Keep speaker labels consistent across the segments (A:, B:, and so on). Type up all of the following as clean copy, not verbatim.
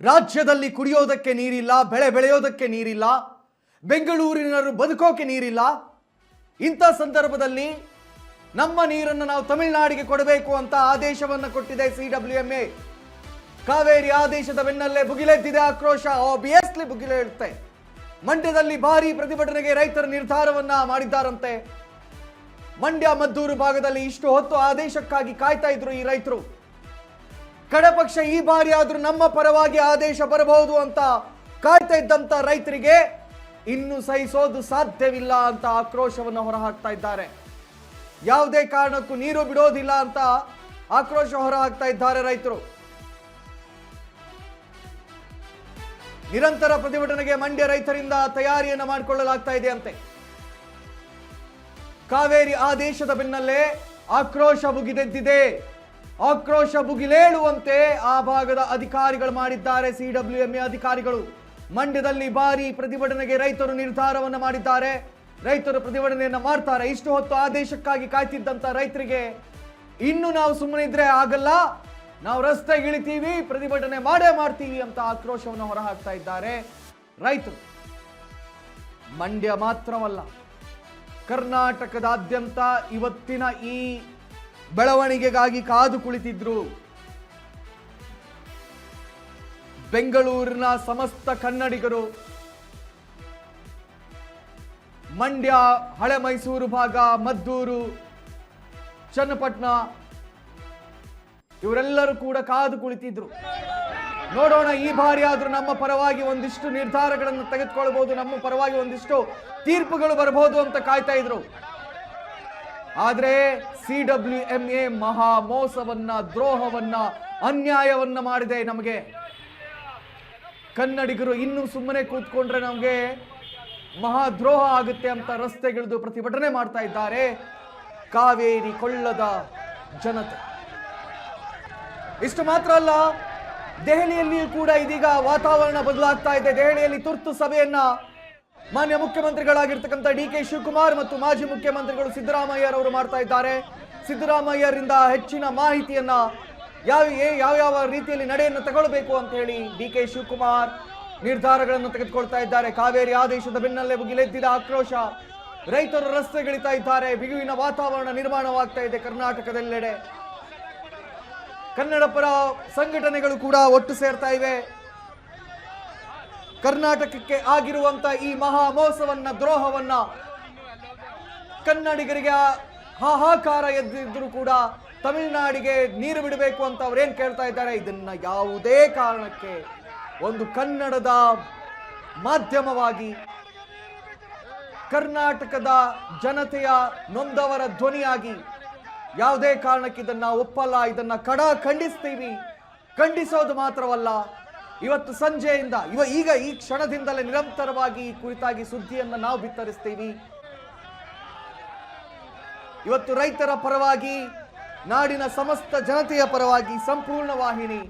A: ರಾಜ್ಯದಲ್ಲಿ ಕುಡಿಯೋದಕ್ಕೆ ನೀರಿಲ್ಲ, ಬೆಳೆ ಬೆಳೆಯೋದಕ್ಕೆ ನೀರಿಲ್ಲ, ಬೆಂಗಳೂರಿನವರು ಬದುಕೋಕೆ ನೀರಿಲ್ಲ. ಇಂಥ ಸಂದರ್ಭದಲ್ಲಿ ನಮ್ಮ ನೀರನ್ನು ನಾವು ತಮಿಳುನಾಡಿಗೆ ಕೊಡಬೇಕು ಅಂತ ಆದೇಶವನ್ನು ಕೊಟ್ಟಿದೆ CWMA. ಕಾವೇರಿ ಆದೇಶದ ಬೆನ್ನಲ್ಲೇ ಭುಗಿಲೆದ್ದಿದೆ ಆಕ್ರೋಶ. ಆಬ್ವಿಯಸ್ಲಿ ಭುಗಿಲೇಳುತ್ತೆ. ಮಂಡ್ಯದಲ್ಲಿ ಭಾರಿ ಪ್ರತಿಭಟನೆಗೆ ರೈತರ ನಿರ್ಧಾರವನ್ನ ಮಾಡಿದ್ದಾರಂತೆ. ಮಂಡ್ಯ ಮದ್ದೂರು ಭಾಗದಲ್ಲಿ ಇಷ್ಟು ಹೊತ್ತು ಆದೇಶಕ್ಕಾಗಿ ಕಾಯ್ತಾ ಇದ್ರು ಈ ರೈತರು. ಕಡಪಕ್ಷ ಈ ಬಾರಿ ಆದ್ರೂ ನಮ್ಮ ಪರವಾಗಿ ಆದೇಶ ಬರಬಹುದು ಅಂತ ಕಾಯ್ತಾ ಇದ್ದಂತ ರೈತರಿಗೆ ಇನ್ನು ಸಹಿಸೋದು ಸಾಧ್ಯವಿಲ್ಲ ಅಂತ ಆಕ್ರೋಶವನ್ನು ಹೊರಹಾಕ್ತಾ ಇದ್ದಾರೆ. ಯಾವುದೇ ಕಾರಣಕ್ಕೂ ನೀರು ಬಿಡೋದಿಲ್ಲ ಅಂತ ಆಕ್ರೋಶ ಹೊರಹಾಕ್ತಾ ಇದ್ದಾರೆ ರೈತರು. ನಿರಂತರ ಪ್ರತಿಭಟನೆಗೆ ಮಂಡ್ಯ ರೈತರಿಂದ ತಯಾರಿಯನ್ನು ಮಾಡಿಕೊಳ್ಳಲಾಗ್ತಾ ಇದೆ ಅಂತೆ. ಕಾವೇರಿ ಆದೇಶದ ಬೆನ್ನಲ್ಲೇ ಆಕ್ರೋಶ ಭುಗಿದೆದ್ದಿದೆ. ಆಕ್ರೋಶ ಭುಗಿಲೇಳುವಂತೆ ಆ ಭಾಗದ ಅಧಿಕಾರಿಗಳು ಮಾಡಿದ್ದಾರೆ. CWMA ಅಧಿಕಾರಿಗಳು ಮಂಡ್ಯದಲ್ಲಿ ಭಾರಿ ಪ್ರತಿಭಟನೆಗೆ ರೈತರು ನಿರ್ಧಾರವನ್ನು ಮಾಡಿದ್ದಾರೆ. ರೈತರು ಪ್ರತಿಭಟನೆಯನ್ನ ಮಾಡ್ತಾರೆ. ಇಷ್ಟು ಹೊತ್ತು ಆದೇಶಕ್ಕಾಗಿ ಕಾಯ್ತಿದ್ದಂತ ರೈತರಿಗೆ ಇನ್ನು ನಾವು ಸುಮ್ಮನೆ ಇದ್ರೆ ಆಗಲ್ಲ, ನಾವು ರಸ್ತೆಗೆ ಇಳಿತೀವಿ, ಪ್ರತಿಭಟನೆ ಮಾಡೇ ಮಾಡ್ತೀವಿ ಅಂತ ಆಕ್ರೋಶವನ್ನು ಹೊರಹಾಕ್ತಾ ಇದ್ದಾರೆ ರೈತರು. ಮಂಡ್ಯ ಮಾತ್ರವಲ್ಲ, ಕರ್ನಾಟಕದಾದ್ಯಂತ ಇವತ್ತಿನ ಈ ಬೆಳವಣಿಗೆಗಾಗಿ ಕಾದು ಕುಳಿತಿದ್ರು. ಬೆಂಗಳೂರಿನ ಸಮಸ್ತ ಕನ್ನಡಿಗರು, ಮಂಡ್ಯ, ಹಳೆ ಮೈಸೂರು ಭಾಗ, ಮದ್ದೂರು, ಚನ್ನಪಟ್ಟಣ ಇವರೆಲ್ಲರೂ ಕೂಡ ಕಾದು ಕುಳಿತಿದ್ರು. ನೋಡೋಣ ಈ ಬಾರಿ ಆದ್ರೂ ನಮ್ಮ ಪರವಾಗಿ ಒಂದಿಷ್ಟು ನಿರ್ಧಾರಗಳನ್ನು ತೆಗೆದುಕೊಳ್ಬಹುದು, ನಮ್ಮ ಪರವಾಗಿ ಒಂದಿಷ್ಟು ತೀರ್ಪುಗಳು ಬರಬಹುದು ಅಂತ ಕಾಯ್ತಾ ಇದ್ರು. ಆದ್ರೆ CWMA ಮಹಾ ಮೋಸವನ್ನ, ದ್ರೋಹವನ್ನ, ಅನ್ಯಾಯವನ್ನ ಮಾಡಿದೆ ನಮಗೆ. ಕನ್ನಡಿಗರು ಇನ್ನು ಸುಮ್ಮನೆ ಕೂತ್ಕೊಂಡ್ರೆ ನಮಗೆ ಮಹಾ ದ್ರೋಹ ಆಗುತ್ತೆ ಅಂತ ರಸ್ತೆಗಿಳಿದು ಪ್ರತಿಭಟನೆ ಮಾಡ್ತಾ ಇದ್ದಾರೆ ಕಾವೇರಿ ಕೊಳ್ಳದ ಜನತೆ. ಇಷ್ಟು ಮಾತ್ರ ಅಲ್ಲ, ದೆಹಲಿಯಲ್ಲಿ ಕೂಡ ಇದೀಗ ವಾತಾವರಣ ಬದಲಾಗ್ತಾ ಇದೆ. ದೆಹಲಿಯಲ್ಲಿ ತುರ್ತು ಸಭೆಯನ್ನ ಮಾನ್ಯ ಮುಖ್ಯಮಂತ್ರಿಗಳಾಗಿರ್ತಕ್ಕಂಥ DK ಶಿವಕುಮಾರ್ ಮತ್ತು ಮಾಜಿ ಮುಖ್ಯಮಂತ್ರಿಗಳು ಸಿದ್ದರಾಮಯ್ಯರವರು ಮಾಡ್ತಾ ಇದ್ದಾರೆ. ಸಿದ್ದರಾಮಯ್ಯರಿಂದ ಹೆಚ್ಚಿನ ಮಾಹಿತಿಯನ್ನ ಯಾವ ರೀತಿಯಲ್ಲಿ ನಡೆಯನ್ನು ತಗೊಳ್ಬೇಕು ಅಂತ ಹೇಳಿ DK ಶಿವಕುಮಾರ್ ನಿರ್ಧಾರಗಳನ್ನು ತೆಗೆದುಕೊಳ್ತಾ ಇದ್ದಾರೆ. ಕಾವೇರಿ ಆದೇಶದ ಬೆನ್ನಲ್ಲೇ ಭುಗಿಲೆದ್ದಿದ ಆಕ್ರೋಶ. ರೈತರು ರಸ್ತೆಗಿಳಿತಾ ಇದ್ದಾರೆ. ಬಿಗುವಿನ ವಾತಾವರಣ ನಿರ್ಮಾಣವಾಗ್ತಾ ಇದೆ ಕರ್ನಾಟಕದೆಲ್ಲೆಡೆ. ಕನ್ನಡ ಪರ ಸಂಘಟನೆಗಳು ಕೂಡ ಒಟ್ಟು ಸೇರ್ತಾ ಇವೆ. ಕರ್ನಾಟಕಕ್ಕೆ ಆಗಿರುವಂತ ಈ ಮಹಾ ಮೋಸವನ್ನ, ದ್ರೋಹವನ್ನ ಕನ್ನಡಿಗರಿಗೆ ಹಾಹಾಕಾರ ಎದ್ದಿದ್ರು ಕೂಡ ತಮಿಳುನಾಡಿಗೆ ನೀರು ಬಿಡಬೇಕು ಅಂತ ಅವ್ರೇನ್ ಕೇಳ್ತಾ ಇದ್ದಾರೆ. ಇದನ್ನ ಯಾವುದೇ ಕಾರಣಕ್ಕೆ ಒಂದು ಕನ್ನಡದ ಮಾಧ್ಯಮವಾಗಿ, ಕರ್ನಾಟಕದ ಜನತೆಯ ನೊಂದವರ ಧ್ವನಿಯಾಗಿ ಯಾವುದೇ ಕಾರಣಕ್ಕೆ ಇದನ್ನ ಒಪ್ಪಲ್ಲ. ಇದನ್ನ ಖಂಡಿಸ್ತೀವಿ. ಖಂಡಿಸೋದು ಮಾತ್ರವಲ್ಲ, ಇವತ್ತು ಸಂಜೆಯಿಂದ ಈಗ ಈ ಕ್ಷಣದಿಂದಲೇ ನಿರಂತರವಾಗಿ ಈ ಕುರಿತಾಗಿ ಸುದ್ದಿಯನ್ನು ನಾವು ಬಿತ್ತರಿಸ್ತೀವಿ. ಇವತ್ತು ರೈತರ ಪರವಾಗಿ, ನಾಡಿನ ಸಮಸ್ತ ಜನತೆಯ ಪರವಾಗಿ ಸಂಪೂರ್ಣ ವಾಹಿನಿ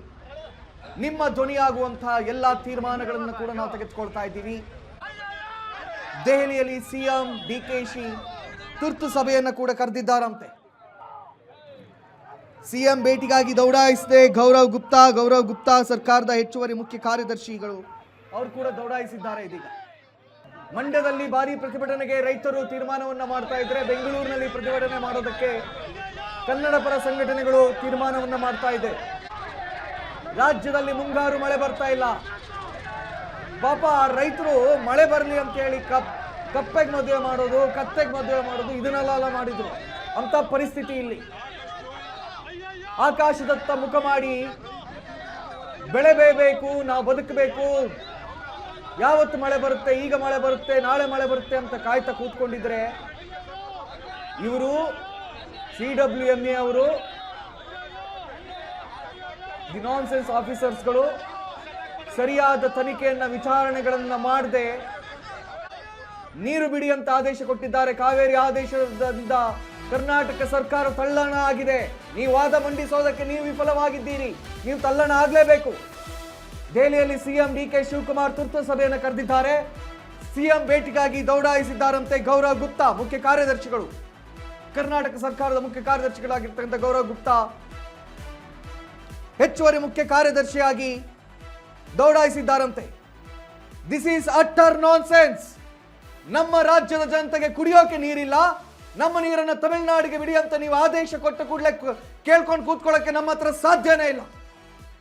A: ನಿಮ್ಮ ಧ್ವನಿಯಾಗುವಂತಹ ಎಲ್ಲಾ ತೀರ್ಮಾನಗಳನ್ನು ಕೂಡ ನಾವು ತೆಗೆದುಕೊಳ್ತಾ ಇದ್ದೀವಿ. ದೆಹಲಿಯಲ್ಲಿ CM DKಶಿ ತುರ್ತು ಸಭೆಯನ್ನು ಕೂಡ ಕರೆದಿದ್ದಾರಂತೆ. CM ಭೇಟಿಗಾಗಿ ದೌಡಾಯಿಸಿದೆ ಗೌರವ್ ಗುಪ್ತಾ ಸರ್ಕಾರದ ಹೆಚ್ಚುವರಿ ಮುಖ್ಯ ಕಾರ್ಯದರ್ಶಿಗಳು ಅವರು ಕೂಡ ದೌಡಾಯಿಸಿದ್ದಾರೆ. ಇದೀಗ ಮಂಡ್ಯದಲ್ಲಿ ಭಾರಿ ಪ್ರತಿಭಟನೆಗೆ ರೈತರು ತೀರ್ಮಾನವನ್ನ ಮಾಡ್ತಾ ಇದ್ರೆ, ಬೆಂಗಳೂರಿನಲ್ಲಿ ಪ್ರತಿಭಟನೆ ಮಾಡೋದಕ್ಕೆ ಕನ್ನಡ ಪರ ಸಂಘಟನೆಗಳು ತೀರ್ಮಾನವನ್ನ ಮಾಡ್ತಾ ಇದೆ. ರಾಜ್ಯದಲ್ಲಿ ಮುಂಗಾರು ಮಳೆ ಬರ್ತಾ ಇಲ್ಲ. ಪಾಪ ರೈತರು ಮಳೆ ಬರಲಿ ಅಂತ ಹೇಳಿ ಕಪ್ಪೆಗೆ ಮದುವೆ ಮಾಡೋದು, ಕತ್ತೆಗೆ ಮದುವೆ ಮಾಡೋದು ಇದನ್ನೆಲ್ಲ ಮಾಡಿದ್ರು. ಅಂತ ಪರಿಸ್ಥಿತಿ ಇಲ್ಲಿ. ಆಕಾಶದತ್ತ ಮುಖ ಮಾಡಿ ಬೆಳೆ ಬೇಯಬೇಕು, ನಾವು ಬದುಕಬೇಕು, ಯಾವತ್ತು ಮಳೆ ಬರುತ್ತೆ, ಈಗ ಮಳೆ ಬರುತ್ತೆ, ನಾಳೆ ಮಳೆ ಬರುತ್ತೆ ಅಂತ ಕಾಯ್ತಾ ಕೂತ್ಕೊಂಡಿದ್ರೆ ಇವರು CWMA ಅವರು, ದಿ ನಾನ್ಸೆನ್ಸ್ ಆಫೀಸರ್ಸ್ಗಳು ಸರಿಯಾದ ತನಿಖೆಯನ್ನ, ವಿಚಾರಣೆಗಳನ್ನ ಮಾಡದೆ ನೀರು ಬಿಡಿ ಅಂತ ಆದೇಶ ಕೊಟ್ಟಿದ್ದಾರೆ. ಕಾವೇರಿ ಆದೇಶದಿಂದ ಕರ್ನಾಟಕ ಸರ್ಕಾರ ತಲ್ಲಣ ಆಗಿದೆ. ನೀವು ವಾದ ಮಂಡಿಸೋದಕ್ಕೆ ನೀವು ವಿಫಲವಾಗಿದ್ದೀರಿ, ನೀವು ತಲ್ಲಣ ಆಗ್ಲೇಬೇಕು. ದೆಹಲಿಯಲ್ಲಿ CM DK ಶಿವಕುಮಾರ್ ತುರ್ತು ಸಭೆಯನ್ನು ಕರೆದಿದ್ದಾರೆ. CM ಭೇಟಿಗಾಗಿ ದೌಡಾಯಿಸಿದ್ದಾರಂತೆ ಗೌರವ್ ಗುಪ್ತಾ, ಮುಖ್ಯ ಕಾರ್ಯದರ್ಶಿಗಳು, ಕರ್ನಾಟಕ ಸರ್ಕಾರದ ಮುಖ್ಯ ಕಾರ್ಯದರ್ಶಿಗಳಾಗಿರ್ತಕ್ಕಂಥ ಗೌರವ್ ಗುಪ್ತಾ ಹೆಚ್ಚುವರಿ ಮುಖ್ಯ ಕಾರ್ಯದರ್ಶಿಯಾಗಿ ದೌಡಾಯಿಸಿದ್ದಾರಂತೆ. This is utter nonsense. ನಮ್ಮ ರಾಜ್ಯದ ಜನತೆಗೆ ಕುಡಿಯೋಕೆ ನೀರಿಲ್ಲ, ನಮ್ಮ ನೀರನ್ನು ತಮಿಳುನಾಡಿಗೆ ಬಿಡಿ ಅಂತ ನೀವು ಆದೇಶ ಕೊಟ್ಟ ಕೂಡಲೇ ಕೇಳ್ಕೊಂಡು ಕೂತ್ಕೊಳ್ಳೋಕೆ ನಮ್ಮ ಹತ್ರ ಸಾಧ್ಯನೇ ಇಲ್ಲ.